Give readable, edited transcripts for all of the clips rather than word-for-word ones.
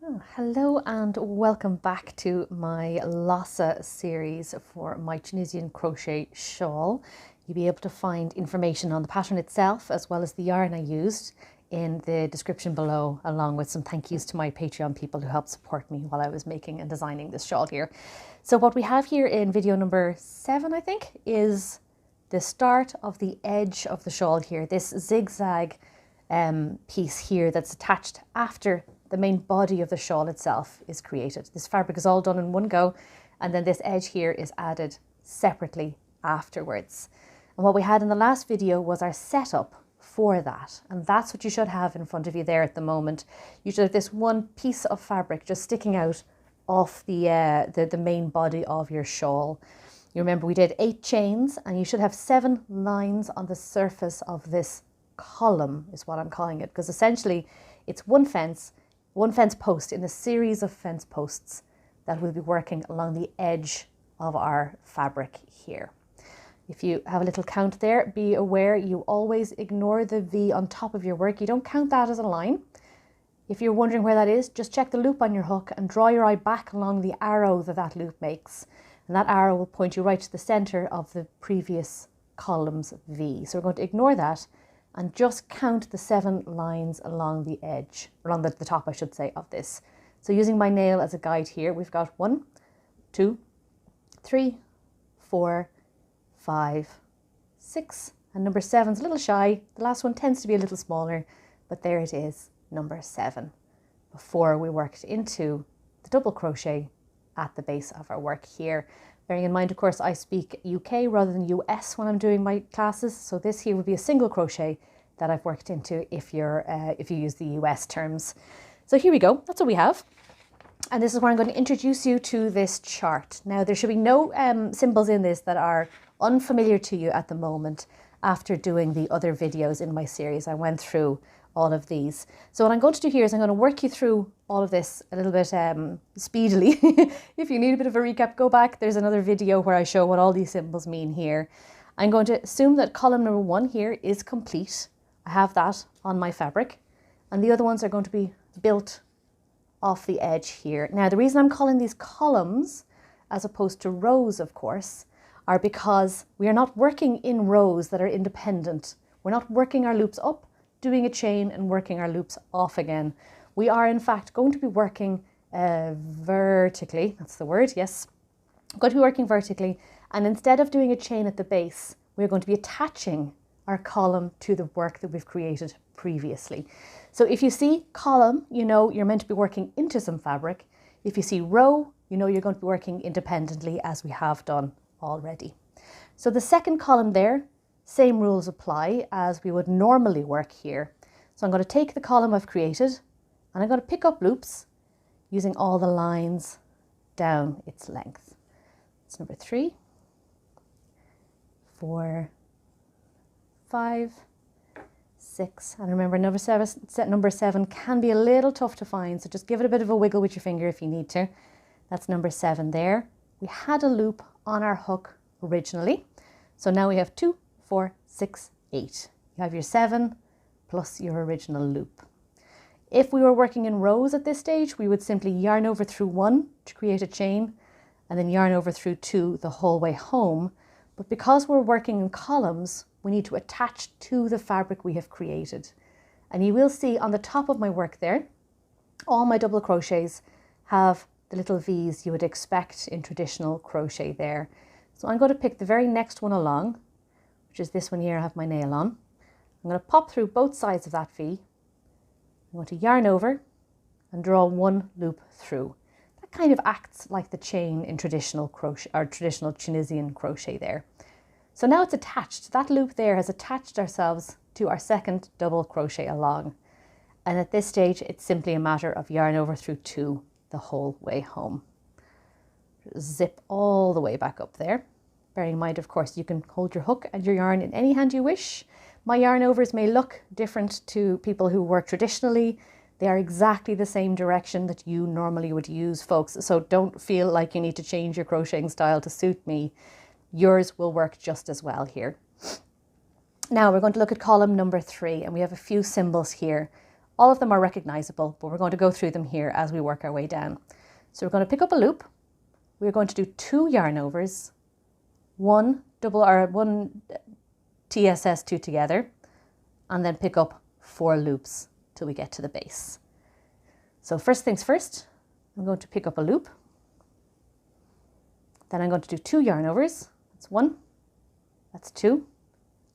Oh, hello and welcome back to my Lasa series for my Tunisian crochet shawl. You'll be able to find information on the pattern itself as well as the yarn I used in the description below, along with some thank yous to my Patreon people who helped support me while I was making and designing this shawl here. So what we have here in video number 7, I think, is the start of the edge of the shawl here, this zigzag piece here that's attached after the main body of the shawl itself is created. This fabric is all done in one go, and then this edge here is added separately afterwards. And what we had in the last video was our setup for that, and that's what you should have in front of you there at the moment. You should have this one piece of fabric just sticking out off the main body of your shawl. You remember we did 8 chains, and you should have 7 lines on the surface of this column, is what I'm calling it, because essentially it's one fence post in a series of fence posts that will be working along the edge of our fabric here. If you have a little count there, be aware you always ignore the V on top of your work. You don't count that as a line. If you're wondering where that is, just check the loop on your hook and draw your eye back along the arrow that loop makes. And that arrow will point you right to the center of the previous column's V. So we're going to ignore that and just count the 7 lines along the edge, along the top, I should say, of this. So using my nail as a guide here, we've got 1, 2, 3, 4, 5, 6, and number 7's a little shy. The last one tends to be a little smaller, but there it is, number 7, before we worked into the double crochet at the base of our work here. Bearing in mind, of course, I speak UK rather than US when I'm doing my classes, so this here would be a single crochet that I've worked into if you use the US terms. So here we go, that's what we have. And this is where I'm going to introduce you to this chart. Now, there should be no symbols in this that are unfamiliar to you at the moment. After doing the other videos in my series, I went through all of these. So what I'm going to do here is I'm going to work you through all of this a little bit speedily. If you need a bit of a recap, go back. There's another video where I show what all these symbols mean here. I'm going to assume that column number 1 here is complete. I have that on my fabric, and the other ones are going to be built off the edge here. Now, the reason I'm calling these columns as opposed to rows, of course, are because we are not working in rows that are independent. We're not working our loops up, doing a chain and working our loops off again. We are in fact going to be working vertically, that's the word, yes. I'm going to be working vertically, and instead of doing a chain at the base, we're going to be attaching our column to the work that we've created previously. So if you see column, you know you're meant to be working into some fabric. If you see row, you know you're going to be working independently, as we have done already. So the second column there, same rules apply as we would normally work here. So I'm going to take the column I've created and I'm going to pick up loops using all the lines down its length. It's number 3, 4, 5, 6, and remember number 7 can be a little tough to find, so just give it a bit of a wiggle with your finger if you need to. That's number 7 there. We had a loop on our hook originally, so now we have 2, 4, 6, 8. You have your 7 plus your original loop. If we were working in rows at this stage, we would simply yarn over through 1 to create a chain and then yarn over through 2 the whole way home. But because we're working in columns, we need to attach to the fabric we have created. And you will see on the top of my work there, all my double crochets have the little V's you would expect in traditional crochet there. So I'm going to pick the very next one along, which is this one here I have my nail on. I'm going to pop through both sides of that V. I'm going to yarn over and draw 1 loop through. That kind of acts like the chain in traditional crochet or traditional Tunisian crochet there. So now it's attached. That loop there has attached ourselves to our second double crochet along. And at this stage, it's simply a matter of yarn over through 2 the whole way home. Zip all the way back up there. Bearing in mind, of course, you can hold your hook and your yarn in any hand you wish. My yarn overs may look different to people who work traditionally. They are exactly the same direction that you normally would use, folks. So don't feel like you need to change your crocheting style to suit me. Yours will work just as well here. Now we're going to look at column number 3, and we have a few symbols here. All of them are recognizable, but we're going to go through them here as we work our way down. So we're going to pick up a loop. We're going to do 2 yarn overs, one TSS 2 together, and then pick up 4 loops till we get to the base. So first things first, I'm going to pick up a loop. Then I'm going to do 2 yarn overs. That's 1, that's 2.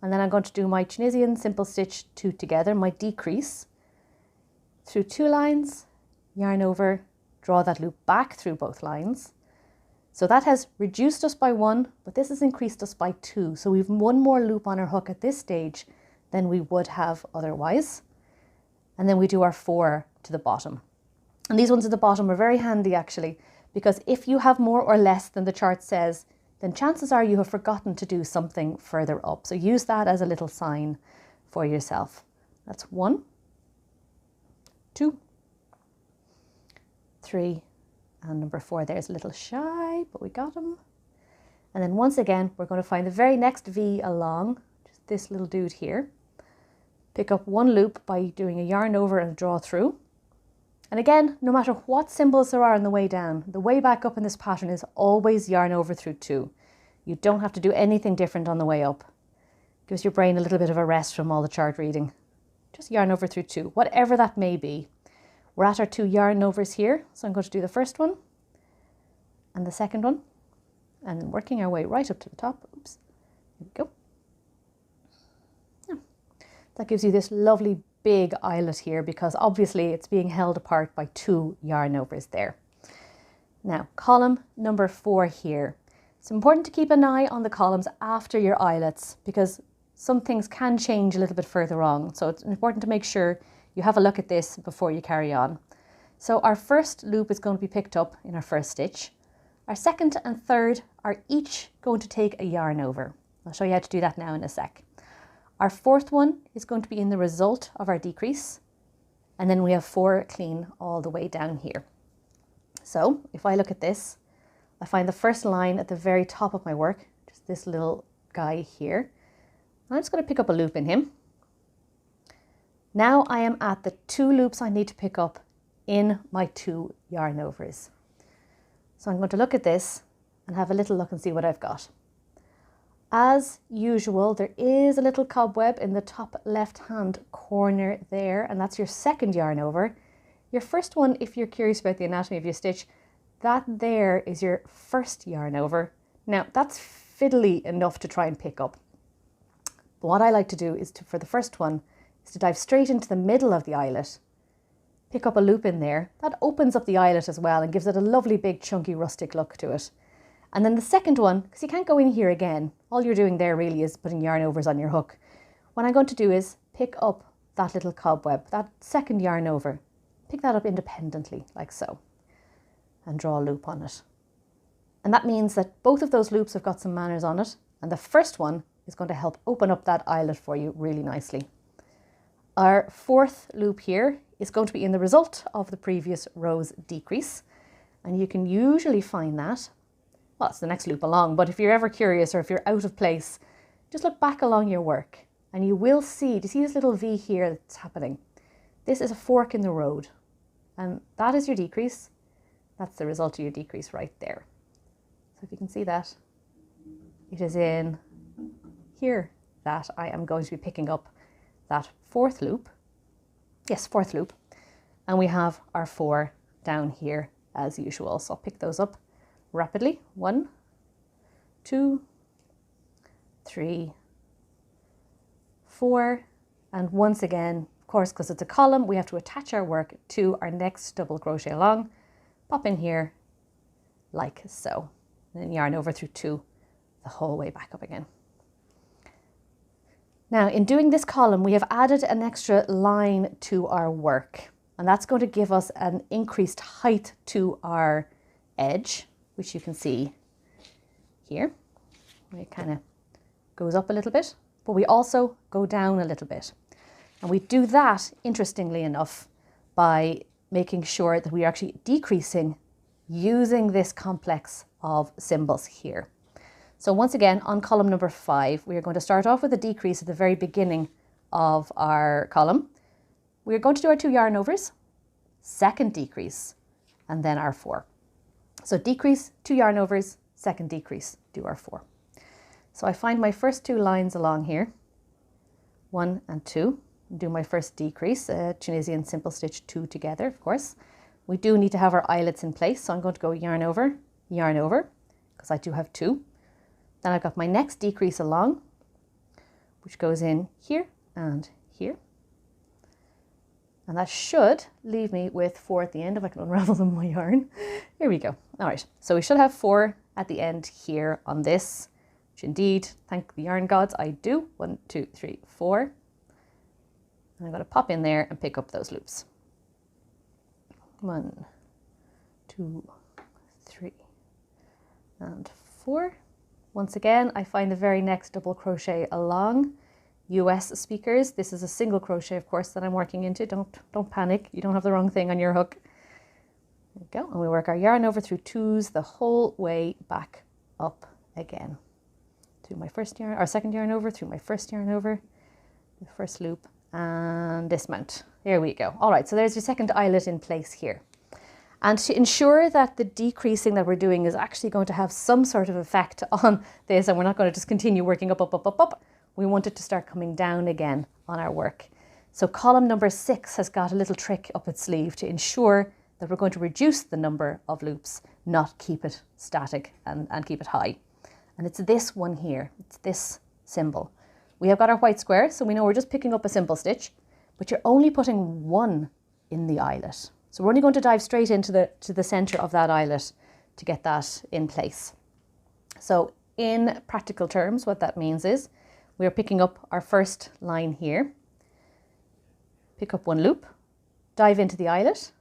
And then I'm going to do my Tunisian simple stitch 2 together, my decrease, through 2 lines, yarn over, draw that loop back through both lines. So that has reduced us by 1, but this has increased us by 2. So we've 1 more loop on our hook at this stage than we would have otherwise. And then we do our 4 to the bottom. And these ones at the bottom are very handy actually, because if you have more or less than the chart says, then chances are you have forgotten to do something further up. So use that as a little sign for yourself. That's 1, 2, 3, and number 4 there's a little shy, but we got him. And then once again, we're going to find the very next V along, just this little dude here. Pick up 1 loop by doing a yarn over and a draw through. And again, no matter what symbols there are on the way down, the way back up in this pattern is always yarn over through 2. You don't have to do anything different on the way up. Gives your brain a little bit of a rest from all the chart reading. Just yarn over through 2, whatever that may be. We're at our 2 yarn overs here, so I'm going to do the first one and the second one, and then working our way right up to the top. Oops, here we go. Yeah. That gives you this lovely big eyelet here, because obviously it's being held apart by 2 yarn overs there. Now, column number 4 here. It's important to keep an eye on the columns after your eyelets, because some things can change a little bit further on. So it's important to make sure you have a look at this before you carry on. So our first loop is going to be picked up in our first stitch. Our second and third are each going to take a yarn over. I'll show you how to do that now in a sec. Our fourth one is going to be in the result of our decrease. And then we have 4 clean all the way down here. So if I look at this, I find the first line at the very top of my work, just this little guy here. I'm just going to pick up a loop in him. Now I am at the 2 loops I need to pick up in my 2 yarn overs. So I'm going to look at this and have a little look and see what I've got. As usual, there is a little cobweb in the top left-hand corner there, and that's your second yarn over. Your first one, if you're curious about the anatomy of your stitch, that there is your first yarn over. Now, that's fiddly enough to try and pick up. But what I like to do is for the first one, is to dive straight into the middle of the eyelet, pick up a loop in there. That opens up the eyelet as well and gives it a lovely big chunky rustic look to it. And then the second one, because you can't go in here again, all you're doing there really is putting yarn overs on your hook. What I'm going to do is pick up that little cobweb, that second yarn over, pick that up independently like so, and draw a loop on it. And that means that both of those loops have got some manners on it, and the first one is going to help open up that eyelet for you really nicely. Our fourth loop here is going to be in the result of the previous row's decrease, and you can usually find that, well, it's the next loop along, but if you're ever curious or if you're out of place, just look back along your work and you will see, do you see this little V here that's happening? This is a fork in the road, and that is your decrease. That's the result of your decrease right there. So if you can see that, it is in here that I am going to be picking up that fourth loop. Yes, fourth loop. And we have our 4 down here as usual. So I'll pick those up rapidly. 1, 2, 3, 4. And once again, of course, because it's a column, we have to attach our work to our next double crochet along. Pop in here like so. And then yarn over through 2 the whole way back up again. Now, in doing this column, we have added an extra line to our work, and that's going to give us an increased height to our edge, which you can see here. It kind of goes up a little bit, but we also go down a little bit. And we do that, interestingly enough, by making sure that we are actually decreasing using this complex of symbols here. So once again, on column number 5, we are going to start off with a decrease at the very beginning of our column, we're going to do our 2 yarn overs, second decrease, and then our 4. So decrease, 2 yarn overs, second decrease, do our 4. So I find my first 2 lines along here, 1 and 2, do my first decrease, Tunisian simple stitch 2 together, of course. We do need to have our eyelets in place, so I'm going to go yarn over, because I do have 2. Then I've got my next decrease along, which goes in here and here. And that should leave me with 4 at the end if I can unravel my yarn. Here we go. All right, so we should have 4 at the end here on this, which indeed, thank the yarn gods, I do. 1, 2, 3, 4. And I'm going to pop in there and pick up those loops. 1, 2, 3, and 4. Once again, I find the very next double crochet along. US speakers, this is a single crochet, of course, that I'm working into. Don't panic, you don't have the wrong thing on your hook. There we go, and we work our yarn over through 2s the whole way back up again. Through my first yarn, or second yarn over, through my first yarn over, the first loop, and dismount. There we go. All right, so there's your second eyelet in place here. And to ensure that the decreasing that we're doing is actually going to have some sort of effect on this, and we're not going to just continue working up, up, up, up, up, we want it to start coming down again on our work. So column number 6 has got a little trick up its sleeve to ensure that we're going to reduce the number of loops, not keep it static and keep it high. And it's this one here, it's this symbol. We have got our white square, so we know we're just picking up a simple stitch, but you're only putting 1 in the eyelet. So we're only going to dive straight into the center of that eyelet to get that in place. So in practical terms, what that means is we're picking up our first line here, pick up 1 loop, dive into the eyelet,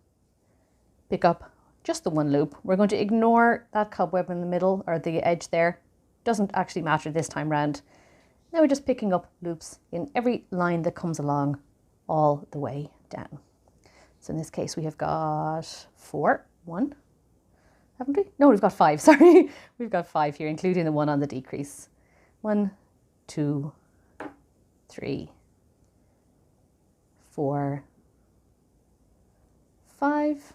pick up just the 1 loop. We're going to ignore that cobweb in the middle or the edge there. Doesn't actually matter this time round. Now we're just picking up loops in every line that comes along all the way down. So in this case, we have got 4, 1, haven't we? No, we've got 5, sorry. We've got 5 here, including the one on the decrease. 1, 2, 3, 4, 5.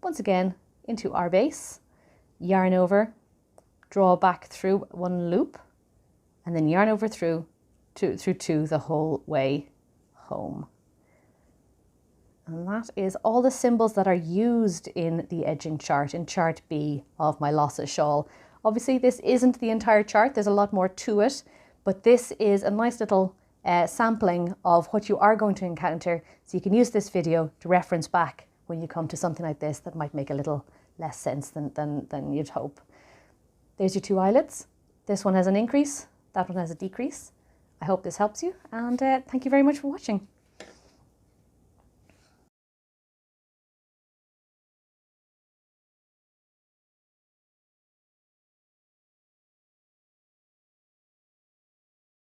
Once again, into our base, yarn over, draw back through 1 loop, and then yarn over through 2 the whole way home. And that is all the symbols that are used in the edging chart, in chart B of my Lasa Shawl. Obviously, this isn't the entire chart. There's a lot more to it, but this is a nice little sampling of what you are going to encounter. So you can use this video to reference back when you come to something like this that might make a little less sense than you'd hope. There's your 2 eyelets. This one has an increase, that one has a decrease. I hope this helps you, and thank you very much for watching.